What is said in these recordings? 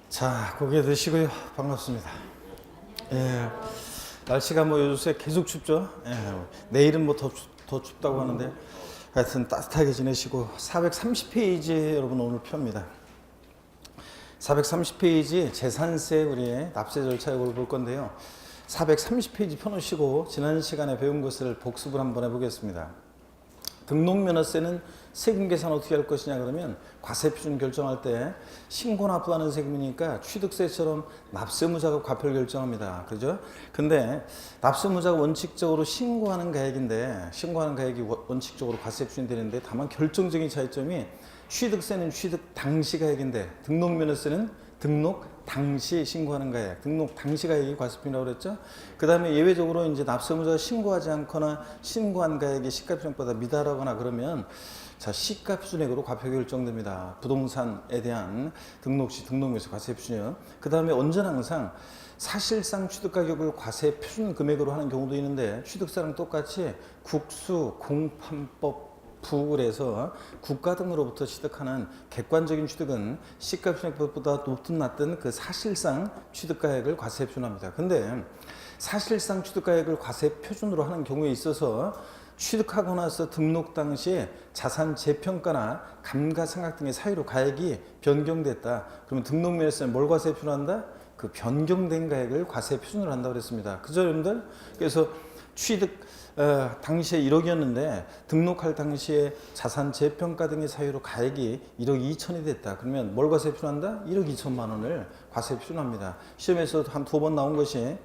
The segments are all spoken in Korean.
자, 고개 드시고요. 반갑습니다. 예, 날씨가 뭐 요새 계속 춥죠. 예, 내일은 뭐 더 춥다고 하는데 하여튼 따뜻하게 지내시고 430페이지 여러분 오늘 펴입니다. 430페이지 재산세 우리의 납세 절차 요구를 볼 건데요. 430페이지 펴놓으시고 지난 시간에 배운 것을 복습을 한번 해보겠습니다. 등록면허세는 세금 계산 어떻게 할 것이냐 그러면 과세표준 결정할 때 신고 납부하는 세금이니까 취득세처럼 납세무자가 과표를 결정합니다. 그죠? 근데 납세무자가 원칙적으로 신고하는 가액인데 신고하는 가액이 원칙적으로 과세표준이 되는데 다만 결정적인 차이점이 취득세는 취득 당시 가액인데 등록면허세는 등록 당시 신고하는 가액, 등록 당시 가액이 과세표준이라고 그랬죠. 그 다음에 예외적으로 이제 납세무자가 신고하지 않거나 신고한 가액이 시가표준액보다 미달하거나 그러면 자 시가표준액으로 과표 결정됩니다. 부동산에 대한 등록시 등록면허세 과세표준이요. 그 다음에 언제나 항상 사실상 취득가격을 과세표준 금액으로 하는 경우도 있는데 취득세랑 똑같이 국수 공판법 부을해서 국가 등으로부터 취득하는 객관적인 취득은 시가표준액보다 높든 낮든 그 사실상 취득가액을 과세표준합니다. 근데 사실상 취득가액을 과세표준으로 하는 경우에 있어서 취득하고 나서 등록 당시에 자산 재평가나 감가상각 등의 사유로 가액이 변경됐다. 그러면 등록면허세는 뭘 과세표준한다? 그 변경된 가액을 과세표준으로 한다고 그랬습니다. 그죠 여러분들? 그래서 취득 당시에 1억이었는데 등록할 당시에 자산 재평가 등의 사유로 가액이 1억 2천이 됐다. 그러면 뭘 과세표준한다? 1억 2천만 원을 과세표준합니다. 시험에서 한 2번 나온 것이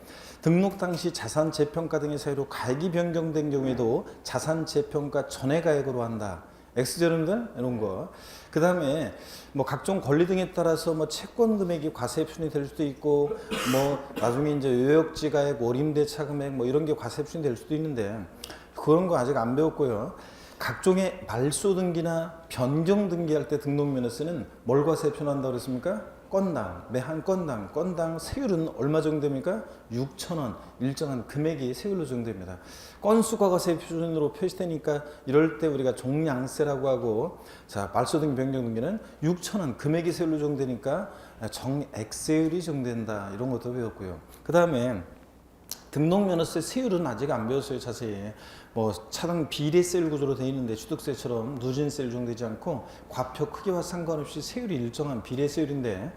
등록 당시 자산 재평가 등의 사유로 가액이 변경된 경우에도 자산 재평가 전의 가액으로 한다. X죠 여러분들? 이런 거. 그 다음에 뭐 각종 권리 등에 따라서 뭐 채권 금액이 과세표준이 될 수도 있고 뭐 나중에 이제 요역지 가액, 월임대차 금액 뭐 이런 게 과세표준이 될 수도 있는데 그런 거 아직 안 배웠고요. 각종의 말소 등기나 변경 등기할 때 등록면허세는 뭘 과세표준한다고 그랬습니까? 건당, 매 한 건당 세율은 얼마 정도 됩니까? 6,000원, 일정한 금액이 세율로 정됩니다. 건수가 과세표준으로 표시되니까 이럴 때 우리가 종량세라고 하고 자 말소 등기 변경 등기는 6,000원 금액이 세율로 정되니까 정액세율이 정된다. 이런 것도 배웠고요. 그 다음에 등록면허세 세율은 아직 안 배웠어요. 자세히 뭐 차등 비례세율 구조로 되어 있는데 취득세처럼 누진세율 정되지 않고 과표 크기와 상관없이 세율이 일정한 비례세율인데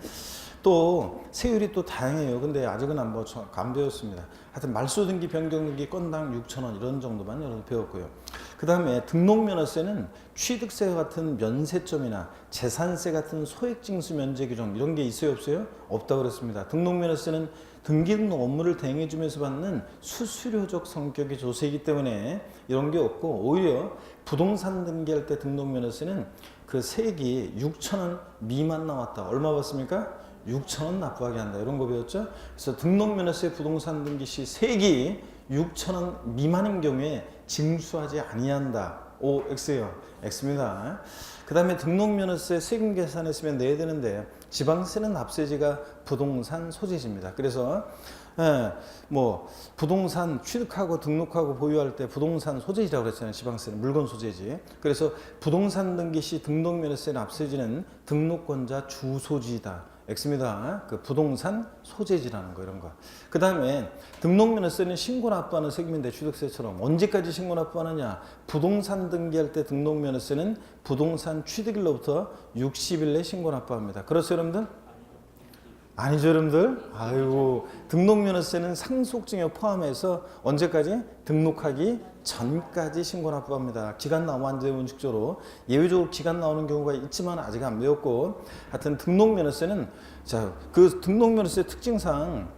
또 세율이 또 다양해요. 근데 아직은 안 배웠습니다. 하여튼 말소 등기 변경 등기 건당 6,000원 이런 정도만 여러분 배웠고요. 그 다음에 등록면허세는 취득세 같은 면세점이나 재산세 같은 소액징수 면제 규정 이런 게 있어요 없어요? 없다고 그랬습니다. 등록면허세는 등기 등록 업무를 대행해 주면서 받는 수수료적 성격의 조세이기 때문에 이런 게 없고 오히려 부동산 등기할 때 등록면허세는 그 세액이 6,000원 미만 나왔다. 얼마 받습니까? 6,000원 납부하게 한다. 이런 거 배웠죠? 그래서 등록면허세 부동산 등기 시 세액이 6,000원 미만인 경우에 징수하지 아니한다. O, X예요. X입니다. 그 다음에 등록면허세 세금 계산했으면 내야 되는데 지방세는 납세지가 부동산 소재지입니다. 그래서 뭐 부동산 취득하고 등록하고 보유할 때 부동산 소재지라고 그랬잖아요. 지방세는 물건 소재지. 그래서 부동산 등기 시 등록면허세 납세지는 등록권자 주소지다. X입니다. 그 부동산 소재지라는 거 이런 거. 그 다음에 등록면허세는 신고 납부하는 세금인데 취득세처럼 언제까지 신고 납부하느냐? 부동산 등기할 때 등록면허세는 부동산 취득일로부터 60일 내 신고 납부합니다. 그렇죠 여러분들? 아니죠 여러분들? 아이고 등록면허세는 상속증여 포함해서 언제까지? 등록하기 전까지 신고 납부합니다. 기간 나오면 안 돼요 원칙적으로. 예외적으로 기간 나오는 경우가 있지만 아직 안 배웠고 하여튼 등록면허세는 자 그 등록면허세 특징상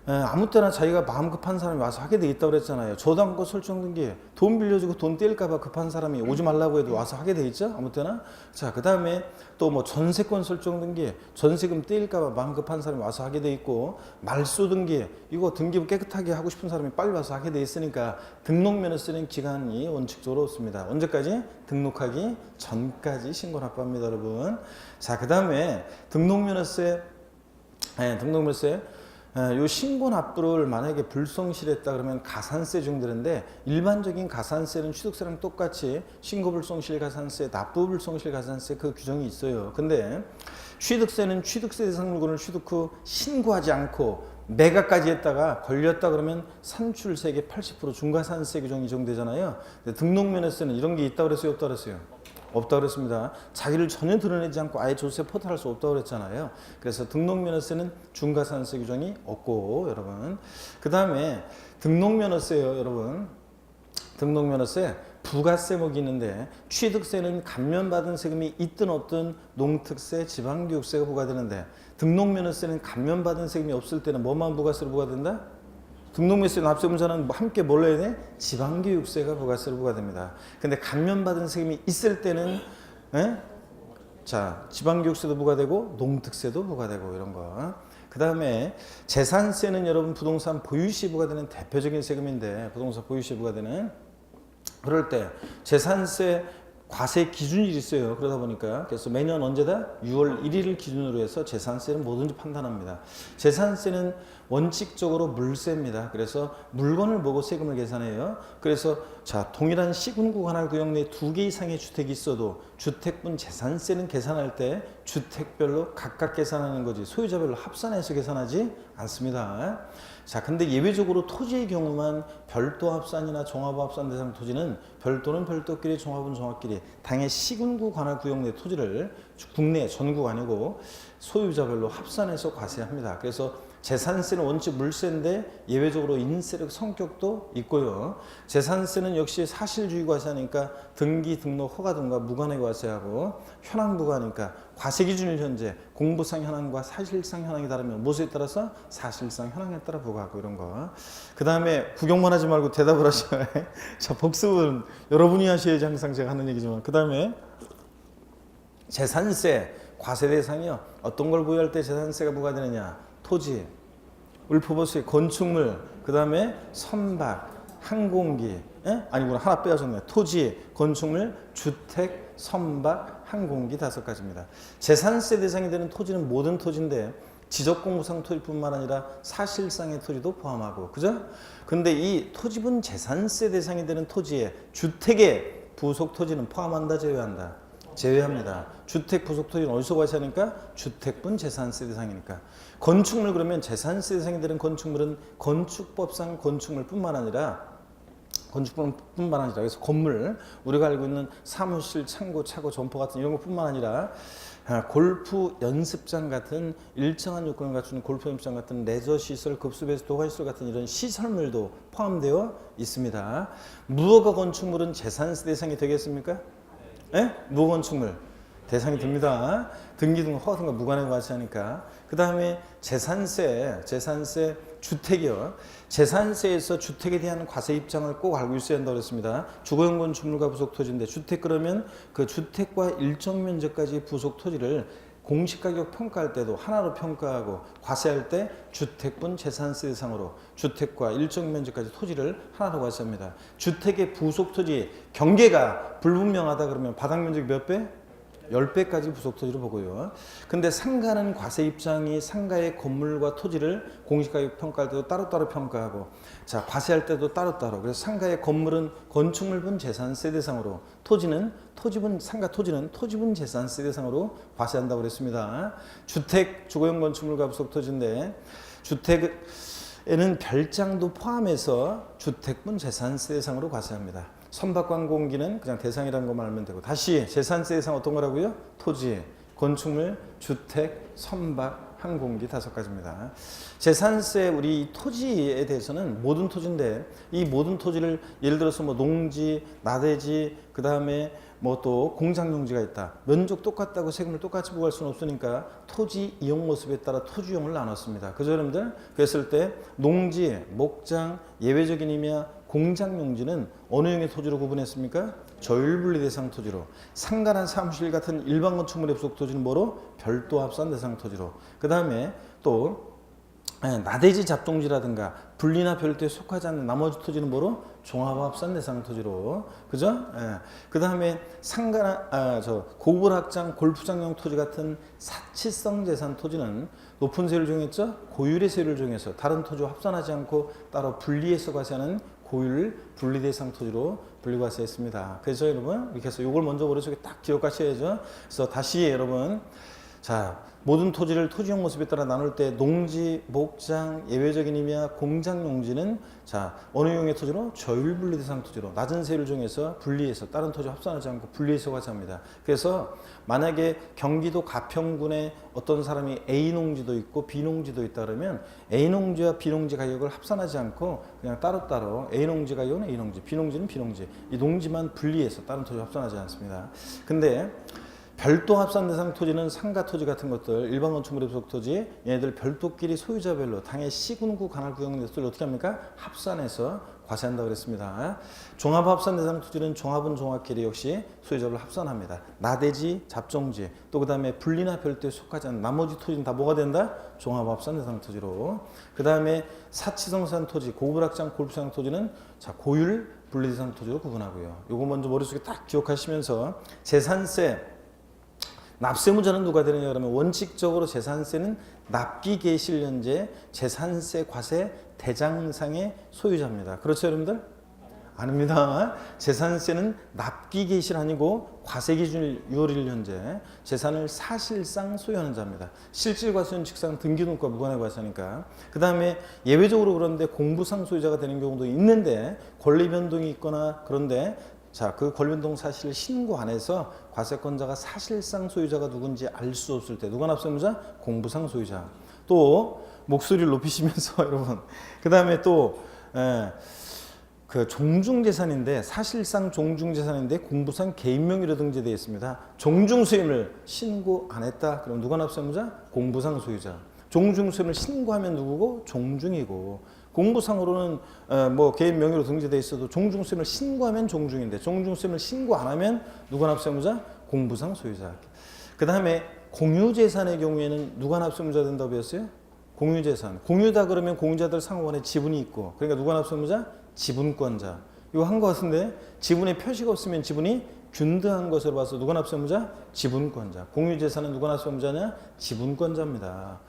아무 때나 자기가 마음 급한 사람이 와서 하게 돼 있다고 그랬잖아요. 저당권 설정 등기 돈 빌려주고 돈 떼일까봐 급한 사람이 오지 말라고 해도 와서 하게 돼 있죠. 아무 때나. 자, 그 다음에 또 뭐 전세권 설정 등기 전세금 떼일까봐 마음 급한 사람이 와서 하게 돼 있고 말소 등기 이거 등기 깨끗하게 하고 싶은 사람이 빨리 와서 하게 돼 있으니까 등록면허세는 기간이 원칙적으로 없습니다. 언제까지? 등록하기 전까지 신고 납부합니다, 여러분. 자, 그 다음에 등록면허세 요 신고 납부를 만약에 불성실했다 그러면 가산세 적용되는데, 일반적인 가산세는 취득세랑 똑같이 신고 불성실 가산세, 납부 불성실 가산세 그 규정이 있어요. 근데 취득세는 취득세 대상 물건을 취득 후 신고하지 않고 매각까지 했다가 걸렸다 그러면 산출세액의 80% 중과산세 규정이 적용되잖아요. 등록면허세는 이런 게 있다 그랬어요, 없다 그랬어요? 없다 그랬습니다. 자기를 전혀 드러내지 않고 아예 조세 포탈할 수 없다고 그랬잖아요. 그래서 등록면허세는 중과산세 규정이 없고, 여러분. 그 다음에 등록면허세요, 여러분. 등록면허세 부가세목이 있는데, 취득세는 감면받은 세금이 있든 없든 농특세, 지방교육세가 부과되는데, 등록면허세는 감면받은 세금이 없을 때는 뭐만 부가세로 부과된다? 등록면허세 납세분자는 함께 뭘 내야 돼? 지방교육세가 부가세로 부과됩니다. 근데 감면받은 세금이 있을 때는 자, 지방교육세도 부과되고 농특세도 부과되고 이런 거. 그 다음에 재산세는 여러분 부동산 보유시에 부과되는 대표적인 세금인데, 부동산 보유시에 부과되는, 그럴 때 재산세 과세 기준이 있어요. 그러다 보니까 그래서 매년 언제다? 6월 1일을 기준으로 해서 재산세는 뭐든지 판단합니다. 재산세는 원칙적으로 물세입니다. 그래서 물건을 보고 세금을 계산해요. 그래서 자, 동일한 시군구 관할 구역 내 2개 이상의 주택이 있어도 주택분 재산세는 계산할 때 주택별로 각각 계산하는 거지 소유자별로 합산해서 계산하지 않습니다. 자, 근데 예외적으로 토지의 경우만 별도 합산이나 종합 합산 대상 토지는 별도는 별도끼리, 종합은 종합끼리 당해 시군구 관할 구역 내 토지를 국내 전국 아니고 소유자별로 합산해서 과세합니다. 그래서 재산세는 원칙 물세인데 예외적으로 인세력 성격도 있고요. 재산세는 역시 사실주의 과세하니까 등기, 등록, 허가 등과 무관하게 과세하고, 현황부과니까 과세 기준일 현재 공부상 현황과 사실상 현황이 다르면 무엇에 따라서? 사실상 현황에 따라 부과하고 이런 거. 그 다음에 구경만 하지 말고 대답을 하셔야 해. 자, 복습은 여러분이 하셔야지 항상 제가 하는 얘기지만. 그 다음에 재산세 과세 대상이요. 어떤 걸 부여할 때 재산세가 부과되느냐? 토지, 울프버스, 건축물, 그 다음에 선박, 항공기, 아니구나, 하나 빼앗았네. 토지, 건축물, 주택, 선박, 항공기 5가지입니다. 재산세 대상이 되는 토지는 모든 토지인데 지적공부상 토지뿐만 아니라 사실상의 토지도 포함하고, 그죠? 근데 이 토지분 재산세 대상이 되는 토지에 주택의 부속 토지는 포함한다, 제외한다? 제외합니다. 주택 부속 토지는 어디서 과세하니까? 주택분 재산세 대상이니까. 건축물 그러면 재산세 대상이 되는 건축물은 건축법상 건축물뿐만 아니라 그래서 건물, 우리가 알고 있는 사무실, 창고, 차고, 점포 같은 이런 것뿐만 아니라 골프 연습장 같은 일정한 요건을 갖추는 골프 연습장 같은 레저 시설, 급수배수, 도가시설 같은 이런 시설물도 포함되어 있습니다. 무허가 건축물은 재산세 대상이 되겠습니까? 예? 무건축물 대상이 됩니다. 등기 등 허가 등과 무관하게 과세하니까. 그 다음에 재산세 주택이요. 재산세에서 주택에 대한 과세 입장을 꼭 알고 있어야 한다고 그랬습니다. 주거용 건축물과 부속 토지인데, 주택 그러면 그 주택과 일정 면적까지 부속 토지를 공시가격 평가할 때도 하나로 평가하고 과세할 때 주택분 재산세 대상으로 주택과 일정 면적까지 토지를 하나로 과세합니다. 주택의 부속 토지 경계가 불분명하다 그러면 바닥 면적이 몇 배? 10배까지 부속 토지로 보고요. 근데 상가는 과세 입장이 상가의 건물과 토지를 공시가격 평가할 때도 따로따로 평가하고, 자, 과세할 때도 따로따로. 그래서 상가의 건물은 건축물분 재산세 대상으로, 상가 토지는 토지분 재산세 대상으로 과세한다고 그랬습니다. 주택, 주거용 건축물과 부속 토지인데, 주택에는 별장도 포함해서 주택분 재산세 대상으로 과세합니다. 선박과 항공기는 그냥 대상이라는 것만 알면 되고, 다시 재산세 대상 어떤 거라고요? 토지, 건축물, 주택, 선박, 항공기 5가지입니다. 재산세 우리 토지에 대해서는 모든 토지인데, 이 모든 토지를 예를 들어서 뭐 농지, 나대지, 그 다음에 뭐 또 공장 용지가 있다. 면적 똑같다고 세금을 똑같이 부과할 수는 없으니까 토지 이용 모습에 따라 토지용을 나눴습니다. 그죠, 여러분들? 그랬을 때 농지, 목장, 예외적인 의미야 공장 용지는 어느 형의 토지로 구분했습니까? 저율분리 대상 토지로. 상가나 사무실 같은 일반 건축물의 부속 토지는 뭐로? 별도 합산 대상 토지로. 그 다음에 또 나대지 잡종지라든가 분리나 별도에 속하지 않는 나머지 토지는 뭐로? 종합합산 대상 토지로. 그죠? 예. 그 다음에 상가나, 고급 확장, 골프장용 토지 같은 사치성 재산 토지는 높은 세율을 정했죠? 고율의 세율을 정해서 다른 토지와 합산하지 않고 따로 분리해서 과세하는 고율 분리 대상 토지로 분리과세했습니다. 그래서 여러분 이렇게 해서 이걸 먼저 머릿속에 딱 기억하셔야죠. 그래서 다시 여러분 자 모든 토지를 토지용 모습에 따라 나눌 때 농지, 목장, 예외적인 의미와 공장 용지는 자 어느 용의 토지로 저율 분리 대상 토지로 낮은 세율을 정해서 분리해서 다른 토지와 합산하지 않고 분리해서 과세합니다. 그래서 만약에 경기도 가평군에 어떤 사람이 A 농지도 있고 B 농지도 있다 그러면 A 농지와 B 농지 가격을 합산하지 않고 그냥 따로따로 A 농지 가격은 A 농지, B 농지는 B 농지 이 농지만 분리해서 다른 토지와 합산하지 않습니다. 근데 별도 합산 대상 토지는 상가 토지 같은 것들, 일반 건축물 입속 토지, 얘네들 별도끼리 소유자별로 당해 시군구 관할 구역 내에서 어떻게 합니까? 합산해서 과세한다고 그랬습니다. 종합 합산 대상 토지는 종합은 종합끼리 역시 소유자별로 합산합니다. 나대지, 잡종지, 또 그 다음에 분리나 별도에 속하지 않는 나머지 토지는 다 뭐가 된다? 종합 합산 대상 토지로. 그 다음에 사치성산 토지, 고급 확장 골프장 토지는 자 고율 분리 대상 토지로 구분하고요. 요거 먼저 머릿속에 딱 기억하시면서 재산세 납세무자는 누가 되느냐 그러면 원칙적으로 재산세는 납기계실연재 재산세 과세 대장상의 소유자입니다. 그렇죠 여러분들? 아닙니다. 재산세는 납기계실 아니고 과세기준 6월 1년제 재산을 사실상 소유하는 자입니다. 실질과세는 직상 등기등록과 무관하게 과세하니까. 그 다음에 예외적으로 그런데 공부상 소유자가 되는 경우도 있는데 권리 변동이 있거나 그런데 자, 그 권리변동 사실을 신고 안 해서 과세권자가 사실상 소유자가 누군지 알 수 없을 때 누가 납세무자? 공부상 소유자. 또 목소리를 높이시면서 여러분 그 다음에 또 그 종중재산인데 사실상 종중재산인데 공부상 개인명의로 등재되어 있습니다. 종중수임을 신고 안 했다. 그럼 누가 납세무자? 공부상 소유자. 종중수임을 신고하면 누구고? 종중이고 공부상으로는 뭐 개인 명의로 등재되어 있어도 종중수임을 신고하면 종중인데 종중수임을 신고 안 하면 누가 납세무자? 공부상 소유자. 그 다음에 공유재산의 경우에는 누가 납세무자 된다고 배웠어요? 공유재산. 공유다 그러면 공유자들 상호간에 지분이 있고 그러니까 누가 납세무자? 지분권자. 이거 한 것 같은데 지분에 표시가 없으면 지분이 균등한 것으로 봐서 누가 납세무자? 지분권자. 공유재산은 누가 납세무자냐? 지분권자입니다.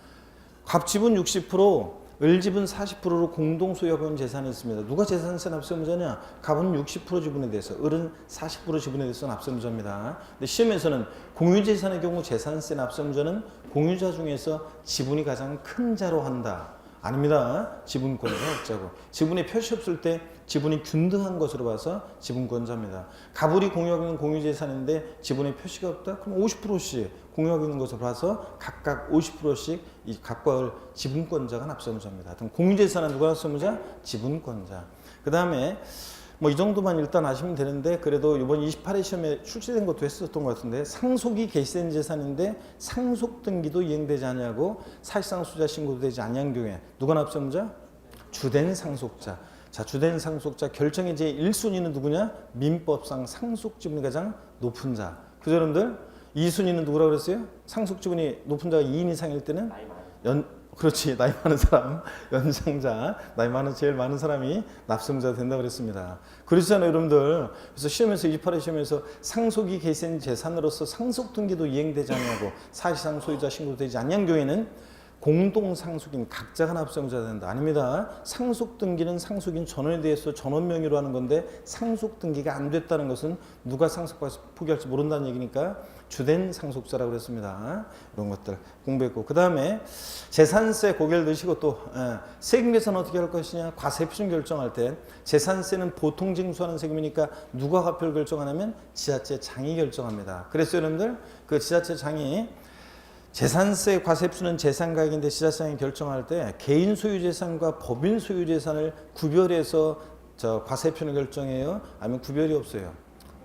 갑지분 60%, 을지분 40%로 공동 소유하고 있는 재산이 있습니다. 누가 재산세 납세무자냐? 갑은 60% 지분에 대해서, 을은 40% 지분에 대해서 납세무자입니다. 근데 시험에서는 공유재산의 경우 재산세 납세무자는 공유자 중에서 지분이 가장 큰 자로 한다. 아닙니다. 지분권자 없자고. 지분에 표시 없을 때 지분이 균등한 것으로 봐서 지분권자입니다. 가불이 공유하고 있는 공유재산인데 지분에 표시가 없다? 그럼 50%씩 공유하고 있는 것으로 봐서 각각 50%씩 이 각과 을 지분권자가 납세무자입니다. 그럼 공유재산은 누가 납세무자? 지분권자. 그 다음에 뭐 이 정도만 일단 아시면 되는데 그래도 이번 28회 시험에 출제된 것도 했었던 것 같은데 상속이 개시된 재산인데 상속 등기도 이행되지 않냐고 사실상 소유자 신고도 되지 않는 경우에 누가 납세무자? 주된 상속자. 자, 주된 상속자 결정의 제1순위는 누구냐? 민법상 상속 지분이 가장 높은 자. 그죠 여러분들? 2순위는 누구라고 그랬어요? 상속 지분이 높은 자가 2인 이상일 때는 그렇지 나이 많은 사람 연장자 나이 많은 제일 많은 사람이 납세무자가 된다고 그랬습니다. 그렇잖아요 여러분들. 그래서 시험에서 28회 시험에서 상속이 개시된 재산으로서 상속 등기도 이행되지 않냐고 사실상 소유자 신고도 되지 않는 경우에는 공동상속인 각자가 납세무자가 된다. 아닙니다. 상속등기는 상속인 전원에 대해서 전원 명의로 하는 건데 상속등기가 안 됐다는 것은 누가 상속받아서 포기할지 모른다는 얘기니까 주된 상속자라고 그랬습니다. 이런 것들 공부했고 그 다음에 재산세 고개를 드시고 또 세금 계산 어떻게 할 것이냐. 과세 표준 결정할 때 재산세는 보통 징수하는 세금이니까 누가 과표를 결정하냐면 지자체장이 결정합니다. 그래서 여러분들 그 지자체장이 재산세 과세표는 재산가액인데 지자체장이 결정할 때 개인 소유재산과 법인 소유재산을 구별해서 과세표를 결정해요? 아니면 구별이 없어요?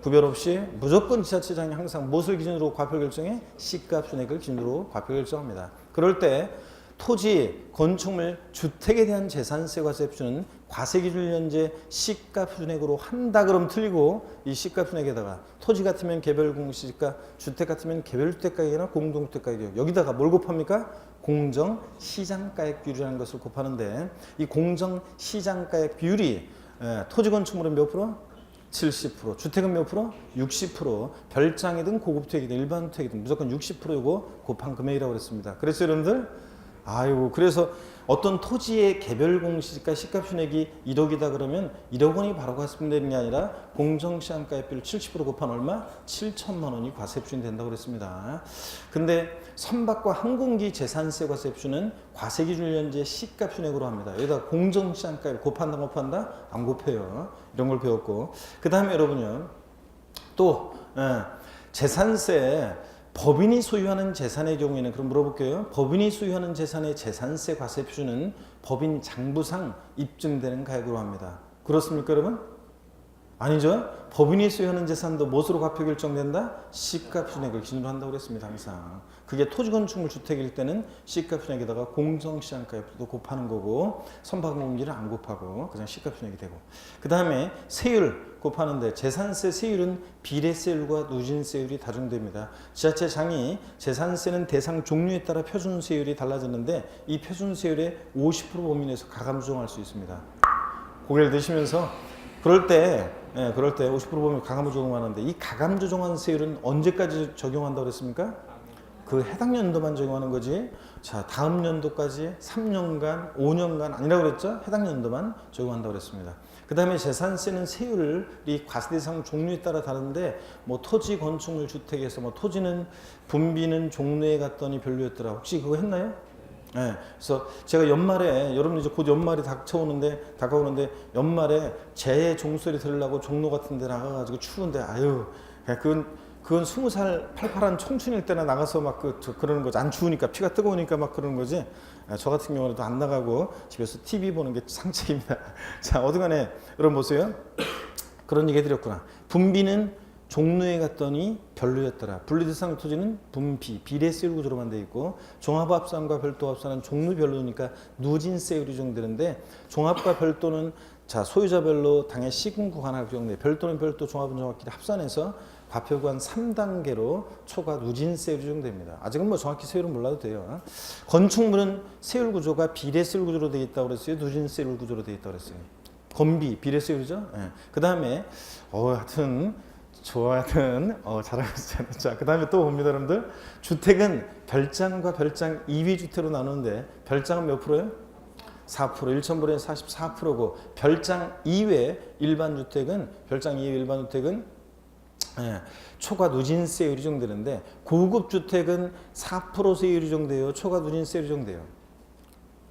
구별 없이 무조건 지자체장이 항상 무엇을 기준으로 과표 결정해? 시가 순액을 기준으로 과표 결정합니다. 그럴 때 토지, 건축물, 주택에 대한 재산세 과세 표준은 과세기준 현재 시가 표준액으로 한다 그러면 틀리고 이 시가 표준액에다가 토지 같으면 개별 공시지가, 주택 같으면 개별 주택 가격이나 공동주택 가격 여기다가 뭘 곱합니까? 공정 시장가액 비율이라는 것을 곱하는데 이 공정 시장가액 비율이 토지 건축물은 몇 프로? 70%, 주택은 몇 프로? 60%, 별장이든 고급주택이든 일반주택이든 무조건 60%이고 곱한 금액이라고 그랬습니다. 그래서 여러분들 아이고 그래서 어떤 토지의 개별 공시지가 시가 표준액이 1억이다 그러면 1억 원이 바로 과세표준 되는 게 아니라 공정시장가액비율 70% 곱한 얼마? 7천만 원이 과세표준이 된다고 그랬습니다. 근데 선박과 항공기 재산세 과세표준은 과세기준 현재 시가 표준액으로 합니다. 여기다 공정시장가액 곱한다 곱한다? 안 곱해요. 이런 걸 배웠고 그 다음에 여러분요 또 재산세 법인이 소유하는 재산의 경우에는 그럼 물어볼게요. 법인이 소유하는 재산의 재산세 과세 표준은 법인 장부상 입증되는 가액으로 합니다. 그렇습니까, 여러분? 아니죠. 법인이 소유하는 재산도 무엇으로 과표 결정된다? 시가 표준액을 기준으로 한다고 그랬습니다. 항상. 그게 토지 건축물 주택일 때는 시가 표준액에다가 공정시장가액도 곱하는 거고 선박공기를 안 곱하고 그냥 시가 표준액이 되고 그 다음에 세율 곱하는데 재산세 세율은 비례세율과 누진세율이 다중됩니다. 지자체장이 재산세는 대상 종류에 따라 표준세율이 달라졌는데 이 표준세율의 50% 범위 내에서 가감 조정할 수 있습니다. 고개를 드시면서 그럴 때 50% 범위 가감 조정하는데 이 가감 조정한 세율은 언제까지 적용한다고 그랬습니까? 그 해당 연도만 적용하는 거지. 자, 다음 연도까지 3년간, 5년간 아니라고 그랬죠? 해당 연도만 적용한다고 그랬습니다. 그 다음에 재산세는 세율이 과세 대상 종류에 따라 다른데 뭐 토지, 건축물, 주택에서 뭐 토지는 분비는 종로에 갔더니 별로였더라. 혹시 그거 했나요? 네, 그래서 제가 연말에 여러분 이제 곧 연말이 다가오는데 연말에 제 종소리 들으려고 종로 같은 데 나가가지고 추운데 아유 그건 20살 팔팔한 청춘일 때나 나가서 막 그러는 거지. 안 추우니까 피가 뜨거우니까 막 그러는 거지. 저 같은 경우는 안 나가고 집에서 TV 보는 게 상책입니다. 자, 어디간에 여러분 보세요. 그런 얘기 해드렸구나. 분비는 종로에 갔더니 별로였더라. 분리대상 토지는 분비, 비례세율 구조로만 돼 있고 종합합산과 별도합산은 종류별로니까 누진세율이 적용되는데 종합과 별도는 자 소유자별로 당해 시군 구간하고 적용돼. 별도는 별도, 종합은 종합끼리 합산해서 과표구간 3단계로 초과 누진세율이 적용됩니다. 아직은 뭐 정확히 세율은 몰라도 돼요. 건축물은 세율 구조가 비례세율 구조로 되어 있다고 그랬어요. 누진세율 구조로 되어 있다고 그랬어요. 건비 비례세율이죠. 네. 그 다음에 하여튼 잘하고 있어요. 자, 그 다음에 또 봅니다, 여러분들. 주택은 별장과 별장 2위 주택으로 나누는데 별장은 몇 프로예요? 4%, 1,000분의 44%고 별장 이외 일반 주택은 초과 누진세율이 적용되는데 고급 주택은 4% 세율이 적용돼요. 초과 누진세율이 적용돼요.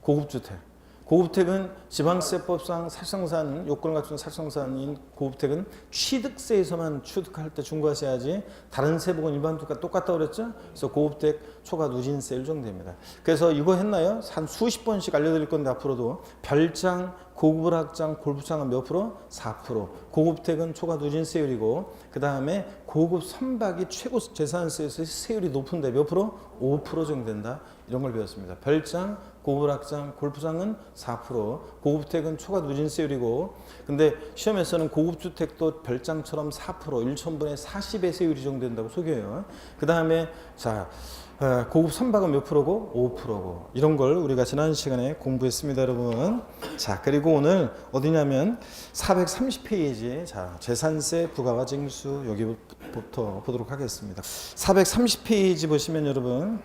고급 주택. 고급주택은 지방세법상 살성산 요건을 갖춘 살성산인 고급주택은 취득세에서만 취득할 때 중과세야지 다른 세법은 일반 주택과 똑같다고 그랬죠? 그래서 고급주택 초과 누진세율 적용됩니다. 그래서 이거 했나요? 한 수십 번씩 알려드릴 건데 앞으로도 별장, 고급을학장, 골프장은 몇 프로? 4%. 고급주택은 초과 누진세율이고 그 다음에 고급 선박이 최고 재산세에서 세율이 높은데 몇 프로? 5% 적용된다. 이런 걸 배웠습니다. 별장, 고급락장, 골프장은 4%, 고급주택은 초과 누진세율이고 근데 시험에서는 고급주택도 별장처럼 4%, 1,000분의 40의 세율이 적용된다고 속여요. 그 다음에 고급 선박은 몇 프로고? 5%고 이런 걸 우리가 지난 시간에 공부했습니다, 여러분. 자, 그리고 오늘 어디냐면 430페이지 재산세 부가와 징수 여기부터 보도록 하겠습니다. 430페이지 보시면 여러분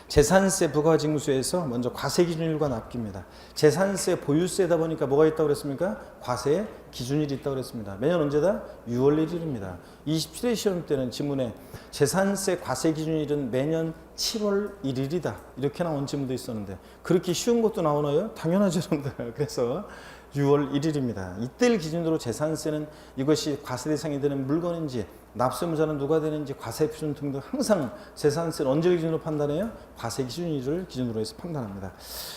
재산세 부가징수에서 먼저 과세기준일과 납기입니다. 재산세 보유세다 보니까 뭐가 있다고 그랬습니까? 과세 기준일이 있다고 그랬습니다. 매년 언제다? 6월 1일입니다. 27회 시험 때는 지문에 재산세 과세기준일은 매년 7월 1일이다. 이렇게 나온 지문도 있었는데 그렇게 쉬운 것도 나오나요? 당연하죠, 여러분들. 그래서 6월 1일입니다. 이때를 기준으로 재산세는 이것이 과세 대상이 되는 물건인지 납세무자는 누가 되는지 과세 표준 등등 항상 재산세는 언제를 기준으로 판단해요? 과세 기준일을 기준으로 해서 판단합니다.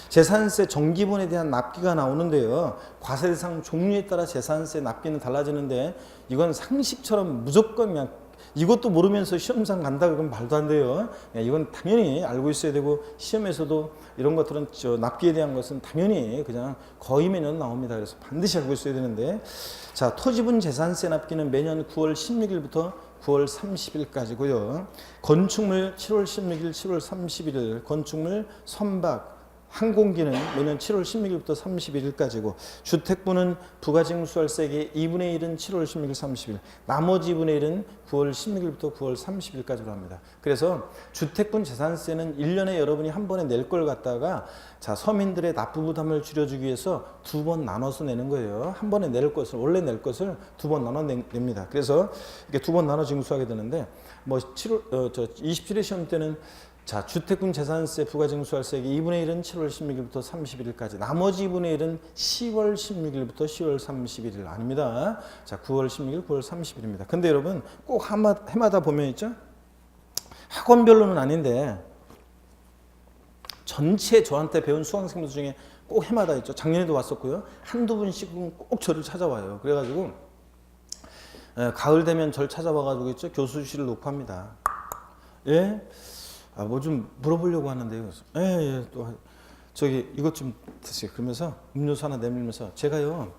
재산세 정기분에 대한 납기가 나오는데요. 과세 대상 종류에 따라 재산세 납기는 달라지는데 이건 상식처럼 무조건 그냥 이것도 모르면서 시험장 간다 그러면 말도 안 돼요. 예, 이건 당연히 알고 있어야 되고 시험에서도 이런 것들은 납기에 대한 것은 당연히 그냥 거의 매년 나옵니다. 그래서 반드시 알고 있어야 되는데 자, 토지분 재산세 납기는 매년 9월 16일부터 9월 30일까지고요. 건축물 7월 16일, 7월 31일, 건축물 선박 항공기는 매년 7월 16일부터 31일까지고 주택부는 부가징수월세의 2분의 1은 7월 16일, 30일, 나머지 2분의 1은 9월 16일부터 9월 30일까지로 합니다. 그래서 주택분 재산세는 1년에 여러분이 한 번에 낼 걸 갖다가 자, 서민들의 납부 부담을 줄여주기 위해서 두 번 나눠서 내는 거예요. 한 번에 낼 것을 원래 낼 것을 두 번 나눠 냅니다. 그래서 이렇게 두 번 나눠 징수하게 되는데 뭐 27회 시험 때는 자, 주택분 재산세 부가징수월세액 2분의 1은 7월 16일부터 31일까지, 나머지 2분의 1은 10월 16일부터 10월 31일 아닙니다. 자, 9월 16일, 9월 30일입니다. 근데 여러분 꼭 해마다 보면 있죠? 학원별로는 아닌데 전체 저한테 배운 수강생들 중에 꼭 해마다 있죠. 작년에도 왔었고요. 한두 분씩은 꼭 저를 찾아와요. 그래가지고 가을 되면 절 찾아와가지고 있죠. 교수실을 놓고 합니다. 예? 뭐 좀 물어보려고 하는데요. 예, 또 저기 이것 좀 드세요. 그러면서 음료수 하나 내밀면서 제가요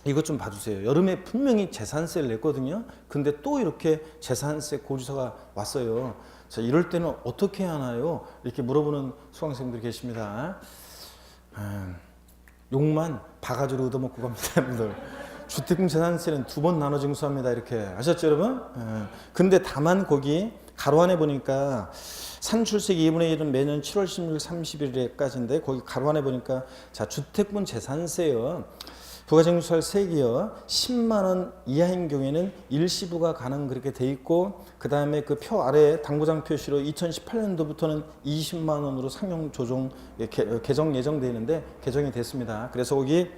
이것 좀 봐주세요. 여름에 분명히 재산세를 냈거든요. 근데 또 이렇게 재산세 고지서가 왔어요. 자, 이럴 때는 어떻게 해야 하나요? 이렇게 물어보는 수강생들이 계십니다. 욕만 바가지로 얻어먹고 갑니다, 여러분들. 주택금 재산세는 두 번 나눠 징수합니다. 이렇게 아셨죠, 여러분? 근데 다만 거기 가로 안에 보니까 산출세 2분의 1은 매년 7월 16일, 30일까지인데 거기 가로 안에 보니까 자, 주택분 재산세요. 부가징수세액이요. 10만 원 이하인 경우에는 일시부가 가능 그렇게 돼 있고 그 다음에 그 표 아래에 당구장 표시로 2018년도부터는 20만 원으로 상용 조정 개정 예정돼 있는데 개정이 됐습니다. 그래서 거기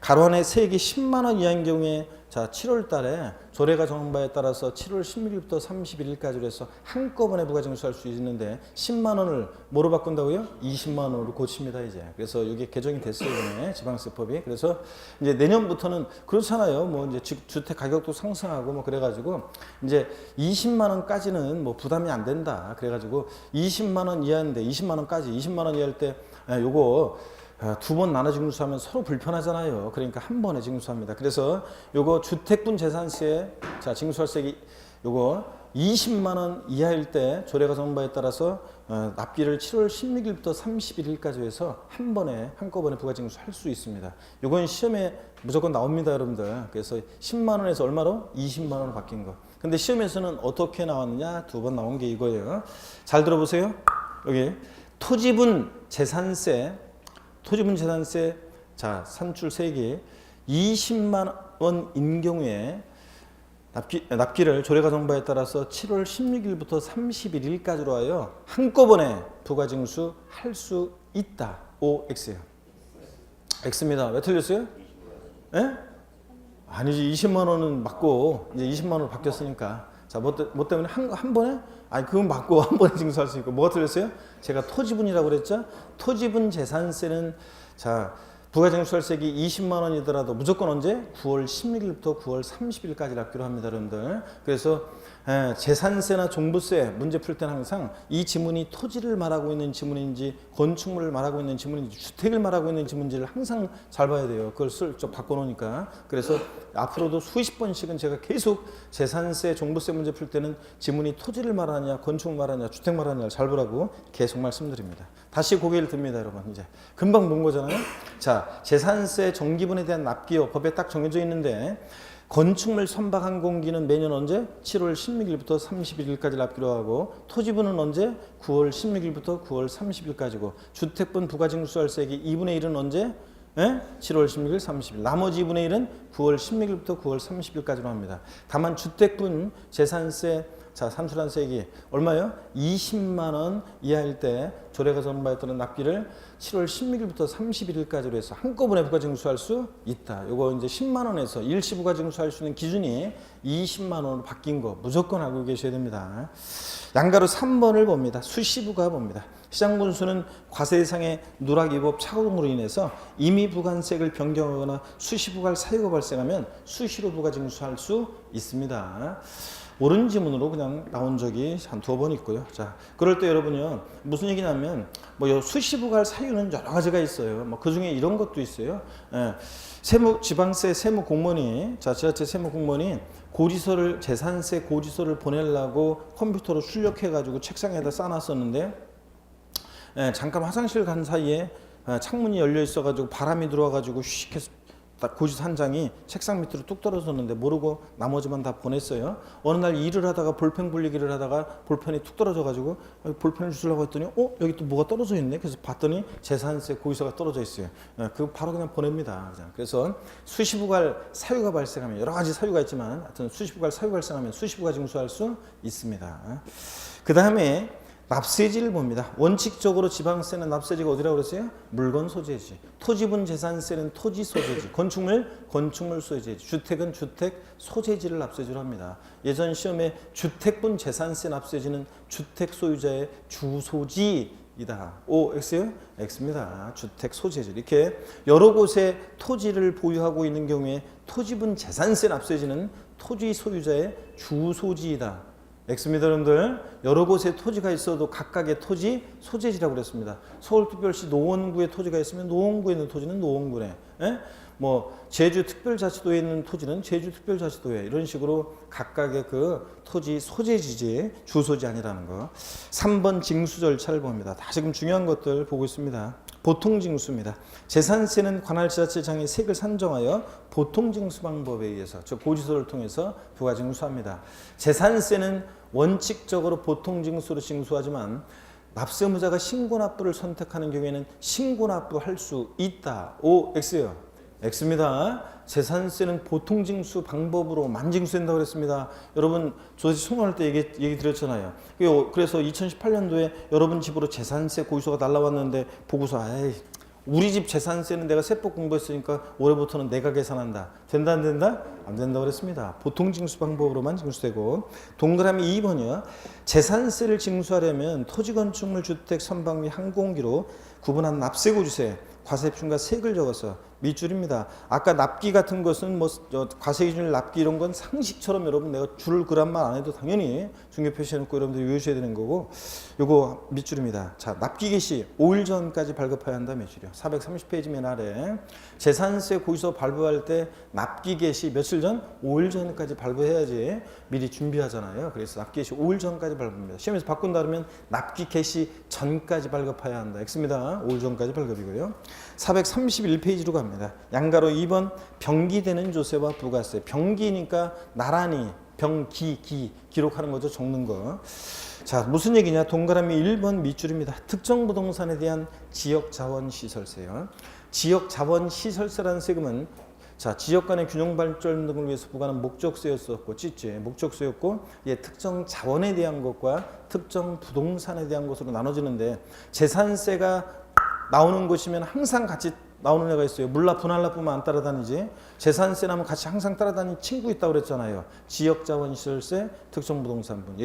가로 안에 세액이 10만 원 이하인 경우에 자, 7월 달에 조례가 정한 바에 따라서 7월 16일부터 31일까지로 해서 한꺼번에 부가징수할 수 있는데 10만 원을 뭐로 바꾼다고요? 20만 원으로 고칩니다, 이제. 그래서 이게 개정이 됐어요, 이번에 지방세법이. 그래서 이제 내년부터는 그렇잖아요. 뭐 이제 주택 가격도 상승하고 뭐 그래가지고 이제 20만 원까지는 뭐 부담이 안 된다. 그래가지고 20만 원 이하인데 20만 원까지 20만 원 이하일 때 요거 두 번 나눠 징수하면 서로 불편하잖아요. 그러니까 한 번에 징수합니다. 그래서 요거 주택분 재산세 자, 징수할세액이 요거 20만 원 이하일 때 조례가 정한 바에 따라서 납기를 7월 16일부터 31일까지 해서 한 번에 한꺼번에 부가징수할 수 있습니다. 요건 시험에 무조건 나옵니다, 여러분들. 그래서 10만 원에서 얼마로? 20만 원으로 바뀐 거. 근데 시험에서는 어떻게 나왔느냐? 두 번 나온 게 이거예요. 잘 들어보세요. 여기 토지분 재산세 자, 산출세액이 20만 원인 경우에 납기를 조례가 정바에 따라서 7월 16일부터 31일까지로 하여 한꺼번에 부가징수 할 수 있다. OX예요. X입니다. 왜 틀렸어요? 예? 아니지. 20만 원은 맞고 이제 20만 원으로 바뀌었으니까. 자, 뭐 때문에 한 번에? 아니, 그건 맞고 한 번에 징수할 수 있고. 뭐가 틀렸어요? 제가 토지분이라고 그랬죠? 토지분 재산세는 자, 부가징수세액이 20만 원이더라도 무조건 언제? 9월 16일부터 9월 30일까지 납기로 합니다, 여러분들. 그래서 재산세나 종부세 문제 풀 때는 항상 이 지문이 토지를 말하고 있는 지문인지 건축물을 말하고 있는 지문인지 주택을 말하고 있는 지문인지를 항상 잘 봐야 돼요. 그걸 슬쩍 바꿔놓으니까. 그래서 앞으로도 수십 번씩은 제가 계속 재산세, 종부세 문제 풀 때는 지문이 토지를 말하냐, 건축을 말하냐, 주택 말하냐를 잘 보라고 계속 말씀드립니다. 다시 고개를 듭니다, 여러분. 이제 금방 본 거잖아요. 자, 재산세 정기분에 대한 납기요. 법에 딱 정해져 있는데 건축물 선박 항공기는 매년 언제? 7월 16일부터 31일까지 납기로 하고 토지분은 언제? 9월 16일부터 9월 30일까지고 주택분 부가징수세액이 2분의 1은 언제? 7월 16일, 30일. 나머지 2분의 1은 9월 16일부터 9월 30일까지로 합니다. 다만 주택분 재산세 자, 산출한세액이 얼마요? 20만 원 이하일 때 조례가 정한 바에 따른 납기를 7월 16일부터 31일까지로 해서 한꺼번에 부가징수할 수 있다. 요거 이제 10만 원에서 일시 부가징수할 수 있는 기준이 20만 원으로 바뀐 거 무조건 알고 계셔야 됩니다. 양가로 3번을 봅니다. 수시부가 봅니다. 시장군수는 과세상의 누락위법 착오로 인해서 임의 부관세액을 변경하거나 수시부과할 사유가 발생하면 수시로 부가징수할 수 있습니다. 옳은 지문으로 그냥 나온 적이 한 2번 있고요. 자, 그럴 때 여러분요, 무슨 얘기냐면, 뭐, 수시부 갈 사유는 여러 가지가 있어요. 뭐, 그 중에 이런 것도 있어요. 예, 지방세 세무 공무원이, 자, 지자체 세무 공무원이 고지서를, 재산세 고지서를 보내려고 컴퓨터로 출력해가지고 책상에다 쌓아놨었는데, 예, 잠깐 화장실 간 사이에 창문이 열려 있어가지고 바람이 들어와가지고 휙 해서 고지서 한 장이 책상 밑으로 뚝 떨어졌는데 모르고 나머지만 다 보냈어요. 어느 날 일을 하다가 볼펜 굴리기를 하다가 볼펜이 툭 떨어져가지고 볼펜을 주려고 했더니 여기 또 뭐가 떨어져 있네. 그래서 봤더니 재산세 고지서가 떨어져 있어요. 그거 바로 그냥 보냅니다. 그래서 수시부갈 사유가 발생하면 여러 가지 사유가 있지만 하여튼 수시부갈 사유 발생하면 수시부가 징수할 수 있습니다. 그 다음에 납세지를 봅니다. 원칙적으로 지방세는 납세지가 어디라고 그랬어요? 물건 소재지. 토지분 재산세는 토지 소재지. 건축물 소재지. 주택은 주택 소재지를 납세지로 합니다. 예전 시험에 주택분 재산세 납세지는 주택 소유자의 주소지이다. O, X요? X입니다. 주택 소재지. 이렇게 여러 곳에 토지를 보유하고 있는 경우에 토지분 재산세 납세지는 토지 소유자의 주소지이다. X입니다, 여러분들. 여러 곳에 토지가 있어도 각각의 토지 소재지라고 그랬습니다. 서울특별시 노원구에 토지가 있으면 노원구에 있는 토지는 노원구에, 뭐 제주특별자치도에 있는 토지는 제주특별자치도에, 이런 식으로 각각의 그 토지 소재지지 주소지 아니라는 거. 3번 징수 절차를 봅니다. 다 지금 중요한 것들 보고 있습니다. 보통징수입니다. 재산세는 관할 지자체장이 세액을 산정하여 보통징수 방법에 의해서, 즉 고지서를 통해서 부과징수합니다. 재산세는 원칙적으로 보통징수로 징수하지만 납세의무자가 신고납부를 선택하는 경우에는 신고납부할 수 있다. O, X요. X입니다. 재산세는 보통징수 방법으로만 징수된다고 그랬습니다. 여러분 조사지 송원할 때 얘기 드렸잖아요. 그래서 2018년도에 여러분 집으로 재산세 고지서가 날라왔는데 보고서 우리 집 재산세는 내가 세법 공부했으니까 올해부터는 내가 계산한다. 된다 안 된다? 안 된다고 그랬습니다. 보통징수 방법으로만 징수되고. 동그라미 2번이요. 재산세를 징수하려면 토지건축물 주택 선박 및 항공기로 구분한 납세고지서에 과세표준과 세액을 적어서 밑줄입니다. 아까 납기 같은 것은 뭐 과세기준일 납기 이런 건 상식처럼 여러분 내가 줄을 그란말 안 해도 당연히 중요 표시해놓고 여러분들 외우셔야 되는 거고, 요거 밑줄입니다. 자, 납기 개시 5일 전까지 발급해야 한다. 며칠이요? 430페이지 맨 아래 재산세 고지서 발부할 때 납기 개시 며칠 전? 5일 전까지 발부해야지 미리 준비하잖아요. 그래서 납기 개시 5일 전까지 발부합니다. 시험에서 바꾼다 그러면 납기 개시 전까지 발급해야 한다. X입니다. 5일 전까지 발급이고요. 431페이지로 갑니다. 양가로 2번 병기되는 조세와 부가세. 병기니까 나란히 기록하는 거죠. 적는 거. 자, 무슨 얘기냐? 동그라미 1번 밑줄입니다. 특정 부동산에 대한 지역자원시설세요. 지역자원시설세라는 세금은 자, 지역 간의 균형 발전 등을 위해서 부과하는 목적세였었고, 목적세였고, 특정 자원에 대한 것과 특정 부동산에 대한 것으로 나눠지는데, 재산세가 나오는 곳이면 항상 같이 나오는 애가 있어요. 물납부, 날납부만 안 따라다니지. 재산세 나면 같이 항상 따라다니는 친구 있다고 그랬잖아요. 지역자원시설세, 특정부동산분.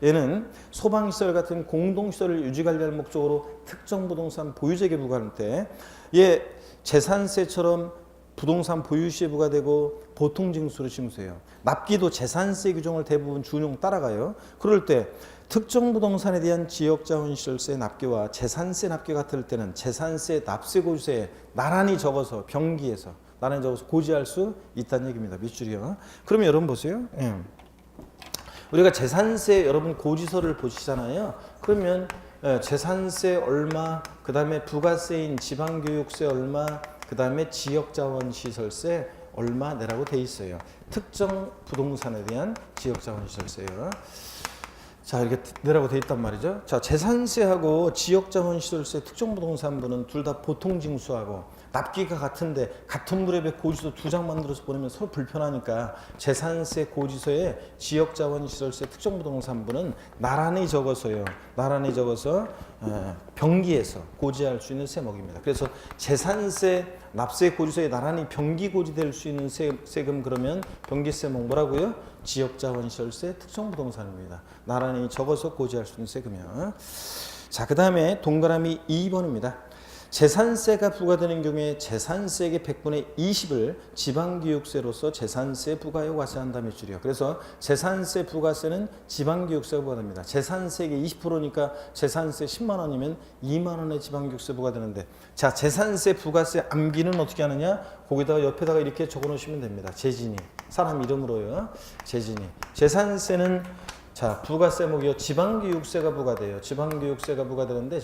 얘는 소방시설 같은 공동시설을 유지관리할 목적으로 특정부동산 보유자에게 부과할 때, 얘 재산세처럼 부동산 보유시에 부과되고 보통징수로 징수해요. 납기도 재산세 규정을 대부분 준용 따라가요. 그럴 때 특정 부동산에 대한 지역자원시설세 납기와 재산세 납기가 같을 때는 재산세 납세고지서에 나란히 적어서 병기해서 나란히 적어서 고지할 수 있다는 얘기입니다. 밑줄이요. 그러면 여러분 보세요. 우리가 재산세 여러분 고지서를 보시잖아요. 그러면 재산세 얼마, 그 다음에 부가세인 지방교육세 얼마, 그 다음에 지역자원시설세 얼마 내라고 돼 있어요. 특정 부동산에 대한 지역자원시설세요. 자, 이렇게 내라고 돼 있단 말이죠. 자, 재산세하고 지역자원시설세, 특정부동산분은 둘 다 보통징수하고 납기가 같은데 같은 무렵에 고지서 2장 만들어서 보내면 서로 불편하니까 재산세 고지서에 지역자원시설세, 특정부동산분은 나란히 적어서요. 나란히 적어서 병기해서 고지할 수 있는 세목입니다. 그래서 재산세, 납세 고지서에 나란히 병기 고지될 수 있는 세금 그러면 병기세목 뭐라고요? 지역자원시설세, 특정부동산입니다. 나란히 적어서 고지할 수 있는 세금이요. 자, 그 다음에 동그라미 2번입니다. 재산세가 부과되는 경우에 재산세액의 100분의 20을 지방교육세로서 재산세 부과에 과세한다 매출이요. 그래서 재산세 부과세는 지방교육세가 부과됩니다. 재산세액의 20%니까 재산세 10만 원이면 2만 원의 지방교육세 부과되는데, 자, 재산세 부과세 암기는 어떻게 하느냐? 거기다가 옆에다가 이렇게 적어 놓으시면 됩니다. 재진이. 사람 이름으로요. 재진이. 재산세는 자, 부가세목이요. 지방교육세가 부과돼요. 지방교육세가 부과되는데,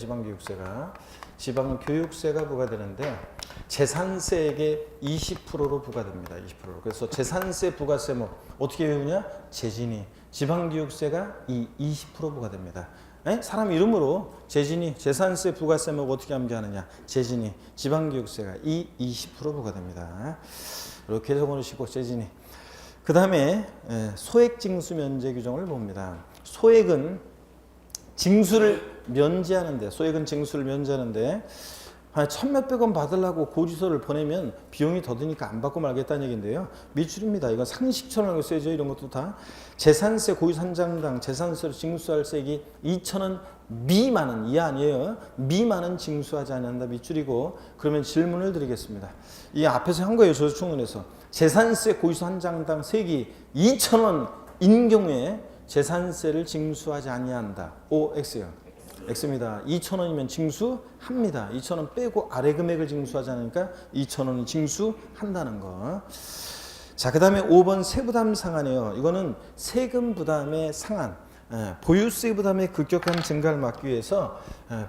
지방교육세가 부과되는데, 재산세액의 20%로 부과됩니다. 20%로. 그래서 재산세 부가세목 어떻게 외우냐? 재진이. 지방교육세가 이 20% 부과됩니다. 에? 사람 이름으로 재진이. 재산세 부가세목 어떻게 암기하느냐? 재진이. 지방교육세가 이 20% 부과됩니다. 이렇게 적어놓으시고 재진이. 그 다음에 소액징수 면제 규정을 봅니다. 소액은 징수를 면제하는데, 한 천몇백 원 받으려고 고지서를 보내면 비용이 더 드니까 안 받고 말겠다는 얘기인데요. 미출입니다. 이건 상식처럼 알고 써야죠. 이런 것도 다. 재산세 고유소 한 장당 재산세로 징수할 세액이 2,000원 미만은, 이 아니에요. 미만은 징수하지 않는다. 미출이고. 그러면 질문을 드리겠습니다. 이 앞에서 한 거예요. 조서총론에서. 재산세 고유소 한 장당 세액이 2,000원인 경우에 재산세를 징수하지 아니한다. O, X요. X입니다. 2,000원이면 징수합니다. 2,000원 빼고 아래 금액을 징수하지 않으니까 2,000원이 징수한다는 거. 자, 그 다음에 5번 세부담 상한이에요. 이거는 세금 부담의 상한. 보유세 부담의 급격한 증가를 막기 위해서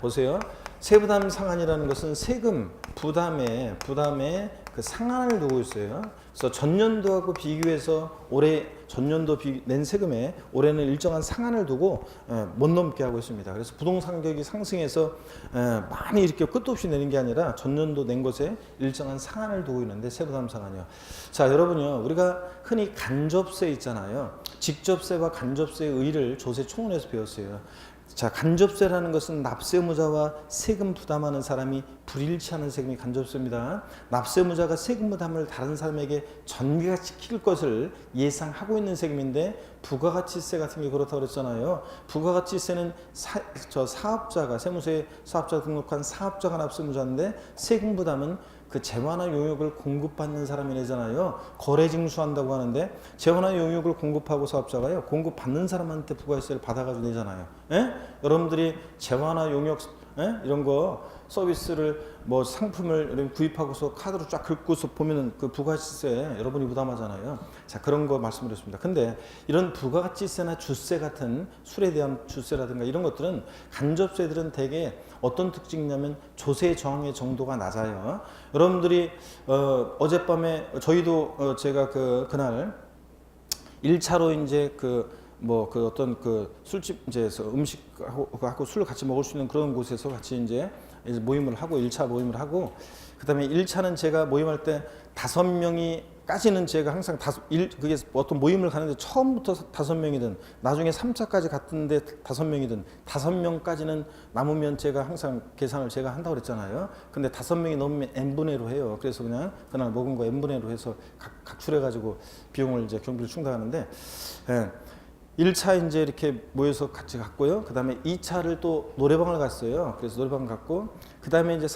보세요. 세부담 상한이라는 것은 세금 부담의 그 상한을 두고 있어요. 그래서 전년도하고 비교해서 올해 전년도 낸 세금에 올해는 일정한 상한을 두고 못 넘게 하고 있습니다. 그래서 부동산 가격이 상승해서 많이 이렇게 끝도 없이 내는 게 아니라 전년도 낸 것에 일정한 상한을 두고 있는데, 세부담 상한이요. 자, 여러분요, 우리가 흔히 간접세 있잖아요. 직접세와 간접세의 의의를 조세총론에서 배웠어요. 자, 간접세라는 것은 납세무자와 세금 부담하는 사람이 불일치하는 세금이 간접세입니다. 납세무자가 세금 부담을 다른 사람에게 전가시킬 것을 예상하고 있는 세금인데, 부가가치세 같은 게 그렇다고 그랬잖아요. 부가가치세는 사업자가, 세무서에 사업자 등록한 사업자가 납세무자인데, 세금 부담은 그 재화나 용역을 공급받는 사람이 내잖아요. 거래 징수한다고 하는데, 재화나 용역을 공급하고 사업자가요, 공급받는 사람한테 부가세를 받아가지고 내잖아요. 예? 여러분들이 재화나 용역 이런 거 서비스를 뭐 상품을 구입하고서 카드로 쫙 긁고서 보면은 그 부가가치세 여러분이 부담하잖아요. 자, 그런 거 말씀드렸습니다. 근데 이런 부가가치세나 주세 같은 술에 대한 주세라든가 이런 것들은, 간접세들은 대개 어떤 특징이냐면 조세 저항의 정도가 낮아요. 여러분들이 어젯밤에 저희도 제가 그날 1차로 이제 어떤 술집 이제서 음식하고 술을 같이 먹을 수 있는 그런 곳에서 같이 이제 모임을 하고 1차 모임을 하고, 그다음에 1차는 제가 모임할 때 5명이까지는 제가 항상 그게 어떤 모임을 가는데 처음부터 5명이든 나중에 3차까지 갔는데 5명이든 5명까지는 남으면 제가 항상 계산을 제가 한다고 그랬잖아요. 근데 5명이 넘으면 n분의 1로 해요. 그래서 그냥 그날 먹은 거 n분의 1로 해서 각출해 가지고 비용을 이제 경비를 충당하는데, 1차 이제 이렇게 모여서 같이 갔고요. 그 다음에 2차를 또 노래방을 갔어요. 그래서 노래방 갔고, 그 다음에 이제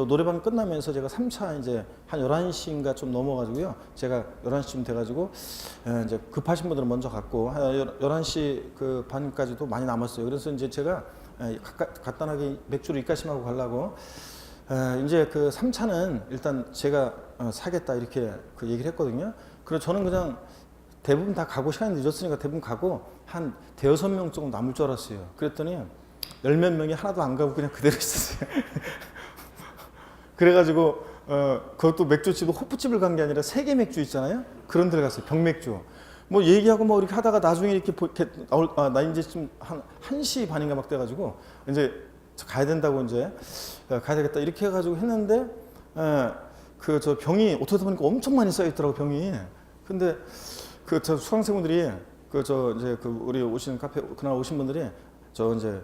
노래방 끝나면서 제가 3차 이제 한 11시인가 좀 넘어가지고요. 제가 11시쯤 돼가지고, 이제 급하신 분들은 먼저 갔고, 한 11시 그 반까지도 많이 남았어요. 그래서 이제 제가 간단하게 맥주를 입가심하고 가려고, 이제 그 3차는 일단 제가 사겠다 이렇게 그 얘기를 했거든요. 그래서 저는 그냥 대부분 다 가고, 시간이 늦었으니까 대부분 가고 한 대여섯 명 정도 남을 줄 알았어요. 그랬더니 10몇 명이 하나도 안 가고 그냥 그대로 있었어요. 그래가지고 그것도 맥주집도 호프집을 간 게 아니라 세계 맥주 있잖아요. 그런 데를 갔어요. 병맥주. 뭐 얘기하고 뭐 이렇게 하다가 나중에 이렇게 나 이제 좀 한 1시 반인가 막 돼가지고 이제 가야 된다고, 이제 가야 되겠다 이렇게 해가지고 했는데, 저 병이 어떻게 보니까 엄청 많이 쌓여 있더라고, 병이. 근데 저 수강생분들이 이제 우리 오시는 카페 그날 오신 분들이 이제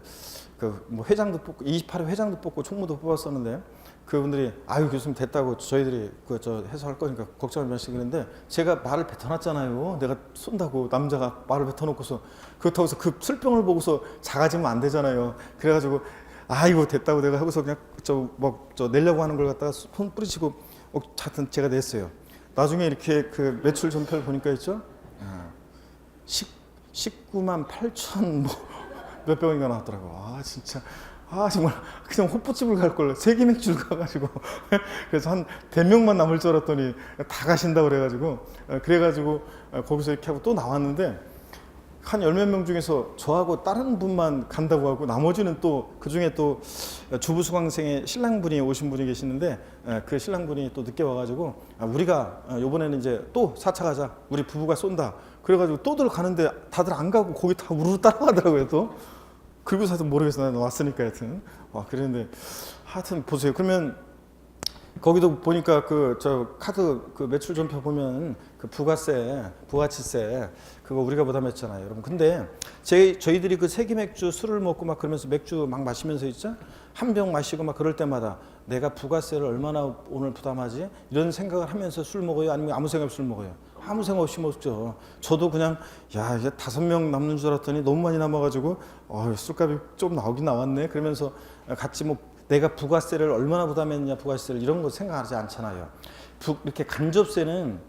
뭐 회장도 뽑고 28회 회장도 뽑고 총무도 뽑았었는데, 그분들이 아유 교수님 됐다고 저희들이 해소할 거니까 걱정을 마시고 그랬는데, 제가 말을 뱉어놨잖아요. 내가 쏜다고. 남자가 말을 뱉어놓고서 그렇다고 해서 그 술병을 보고서 작아지면 안 되잖아요. 그래가지고 이거 됐다고 내가 하고서 그냥 저 내려고 하는 걸 갖다가 손 뿌리치고 하여튼 제가 냈어요. 나중에 이렇게 그 매출 전표를 보니까 있죠. 19만 8천 뭐 몇백원인가 나왔더라고. 진짜 정말 그냥 호프집을 갈 걸 세계 맥주를 가가지고 그래서 한 대명만 남을 줄 알았더니 다 가신다 그래가지고 거기서 이렇게 하고 또 나왔는데 한 10몇 명 중에서 저하고 다른 분만 간다고 하고 나머지는 또 그중에 또 주부 수강생의 신랑분이 오신 분이 계시는데 그 신랑분이 또 늦게 와가지고 우리가 이번에는 이제 또 4차 가자, 우리 부부가 쏜다 그래가지고 또들 가는데 다들 안 가고 거기 다 우르르 따라가더라고요. 또 그리고서도 모르겠어, 나는 왔으니까. 그랬는데 하여튼 보세요. 그러면 거기도 보니까 저 카드 그 매출 전표 보면 그 부가치세 그거 우리가 부담했잖아요, 여러분. 근데 저희들이 그 세기 맥주 술을 먹고 막 그러면서 맥주 막 마시면서 있죠. 한 병 마시고 막 그럴 때마다 내가 부가세를 얼마나 오늘 부담하지? 이런 생각을 하면서 술 먹어요? 아니면 아무 생각 없이 술 먹어요? 아무 생각 없이 먹죠. 저도 그냥 이제 5명 남는 줄 알았더니 너무 많이 남아가지고 술값이 좀 나오긴 나왔네. 그러면서 같이 뭐 내가 부가세를 얼마나 부담했냐, 부가세를 이런 거 생각하지 않잖아요. 이렇게 간접세는,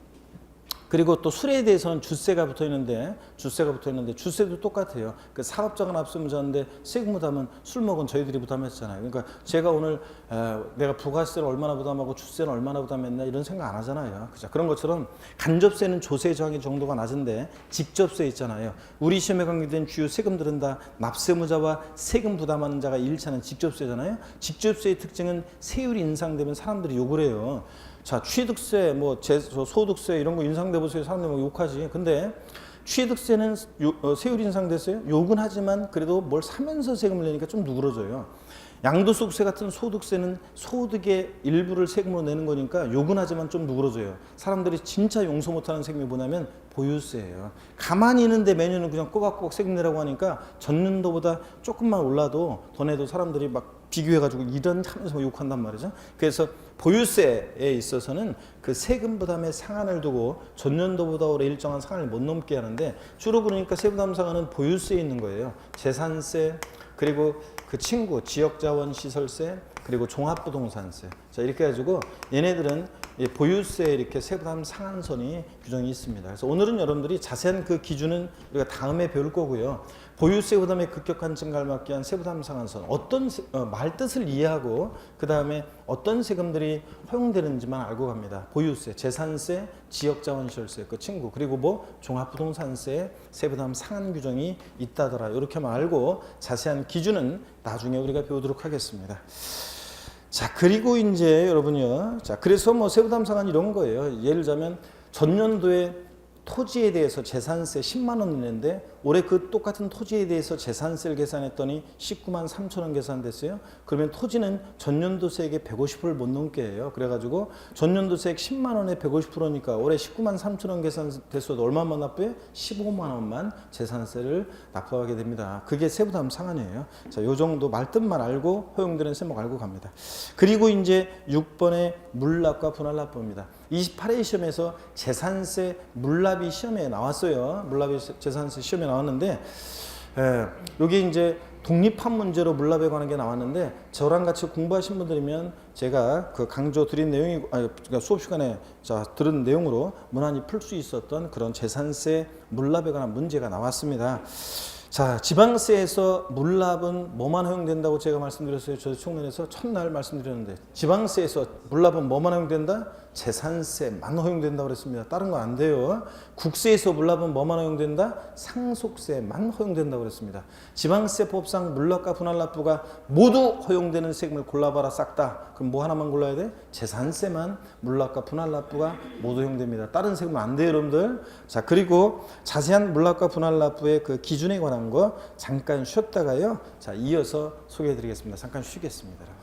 그리고 또 술에 대해서는 주세가 붙어 있는데 주세도 똑같아요. 그 사업자가 납세무자인데 세금 부담은 술 먹은 저희들이 부담했잖아요. 그러니까 제가 오늘 내가 부가세를 얼마나 부담하고 주세는 얼마나 부담했나 이런 생각 안 하잖아요. 그죠? 그런 것처럼 간접세는 조세 저항의 정도가 낮은데 직접세 있잖아요. 우리 시험에 관계된 주요 세금들은 다 납세무자와 세금 부담하는 자가 1차는 직접세잖아요. 직접세의 특징은 세율이 인상되면 사람들이 욕을 해요. 자, 취득세, 소득세 이런 거 인상돼 보세요. 사람들이 막 욕하지. 근데 취득세는 세율이 인상됐어요. 욕은 하지만 그래도 뭘 사면서 세금을 내니까 좀 누그러져요. 양도소득세 같은 소득세는 소득의 일부를 세금으로 내는 거니까 욕은 하지만 좀 누그러져요. 사람들이 진짜 용서 못하는 세금이 뭐냐면 보유세예요. 가만히 있는데 매년은 그냥 꼬박꼬박 세금 내라고 하니까 전년도보다 조금만 올라도 더 내도 사람들이 막 비교해가지고 이런 하면서 욕한단 말이죠. 그래서 보유세에 있어서는 그 세금 부담의 상한을 두고 전년도보다 올해 일정한 상한을 못 넘게 하는데, 주로 그러니까 세부담 상한은 보유세에 있는 거예요. 재산세, 그리고 그 친구 지역자원시설세, 그리고 종합부동산세. 자, 이렇게 해가지고 얘네들은 보유세에 이렇게 세부담 상한선이 규정이 있습니다. 그래서 오늘은 여러분들이 자세한 그 기준은 우리가 다음에 배울 거고요. 보유세 부담의 급격한 증가를 막기 위한 세부담 상한선, 말 뜻을 이해하고 그 다음에 어떤 세금들이 허용되는지만 알고 갑니다. 보유세, 재산세, 지역자원시설세, 그 친구, 그리고 종합부동산세 세부담 상한 규정이 있다더라. 이렇게만 알고 자세한 기준은 나중에 우리가 배우도록 하겠습니다. 자, 그리고 이제 여러분요. 자, 그래서 세부담 상한 이런 거예요. 예를 들자면 전년도에 토지에 대해서 재산세 10만 원 내는데 올해 그 똑같은 토지에 대해서 재산세를 계산했더니 19만 3천 원 계산됐어요. 그러면 토지는 전년도세액의 150%를 못 넘게 해요. 그래가지고 전년도세액 10만 원에 150%니까 올해 19만 3천 원 계산됐어도 얼마만 납부해? 15만 원만 재산세를 납부하게 됩니다. 그게 세부담 상한이에요. 자, 요 정도 말뜻만 알고 허용되는 세목 알고 갑니다. 그리고 이제 6번의 물납과 분할납부입니다. 28회 시험에서 재산세 물납이 시험에 나왔어요. 물납이 재산세 시험에 나왔는데 여기 이제 독립한 문제로 물납에 관한 게 나왔는데, 저랑 같이 공부하신 분들이면 제가 그 강조 드린 내용이 그러니까 수업 시간에 들은 내용으로 무난히 풀 수 있었던 그런 재산세 물납에 관한 문제가 나왔습니다. 자, 지방세에서 물납은 뭐만 허용된다고 제가 말씀드렸어요. 저 청년에서 첫날 말씀드렸는데, 지방세에서 물납은 뭐만 허용된다? 재산세만 허용된다고 그랬습니다. 다른 건 안 돼요. 국세에서 물납은 뭐만 허용된다? 상속세만 허용된다고 그랬습니다. 지방세법상 물납과 분할납부가 모두 허용되는 세금을 골라봐라, 싹 다. 그럼 뭐 하나만 골라야 돼? 재산세만 물납과 분할납부가 모두 허용됩니다. 다른 세금은 안 돼요, 여러분들. 자, 그리고 자세한 물납과 분할납부의 그 기준에 관한 거 잠깐 쉬었다가요. 자, 이어서 소개해 드리겠습니다. 잠깐 쉬겠습니다.